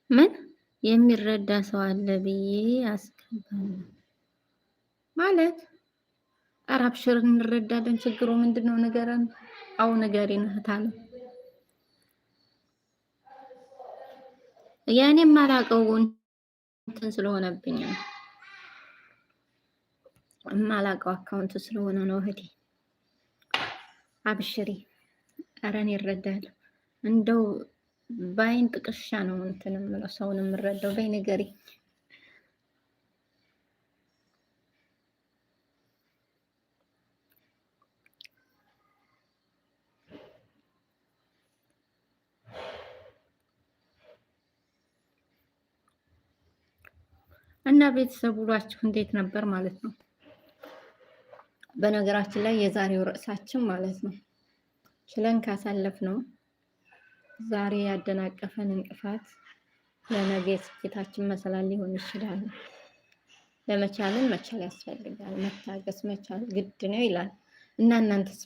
ምን የሚረዳ ሰው አለ ብዬ አስገባለሁ ማለት ኧረ አብሽር እንረዳለን። ችግሩ ምንድነው? ንገረን። አው ንገሪን እህታለ ያኔ የማላውቀው እንትን ስለሆነብኝ ነው። የማላውቀው አካውንት ስለሆነ ነው እህቴ። አብሽሪ። ኧረ እኔ እረዳለሁ። እንደው በአይን ጥቅሻ ነው እንትን የምለው ሰውን የምረዳው። በይ ንገሪ። እና ቤተሰብ ውሏችሁ እንዴት ነበር ማለት ነው? በነገራችን ላይ የዛሬው ርዕሳችን ማለት ነው ችለን ካሳለፍነው ዛሬ ያደናቀፈን እንቅፋት ለነገ ስኬታችን መሰላል ሊሆን ይችላል። ለመቻልን መቻል ያስፈልጋል። መታገስ መቻል ግድ ነው ይላል እና እናንተስ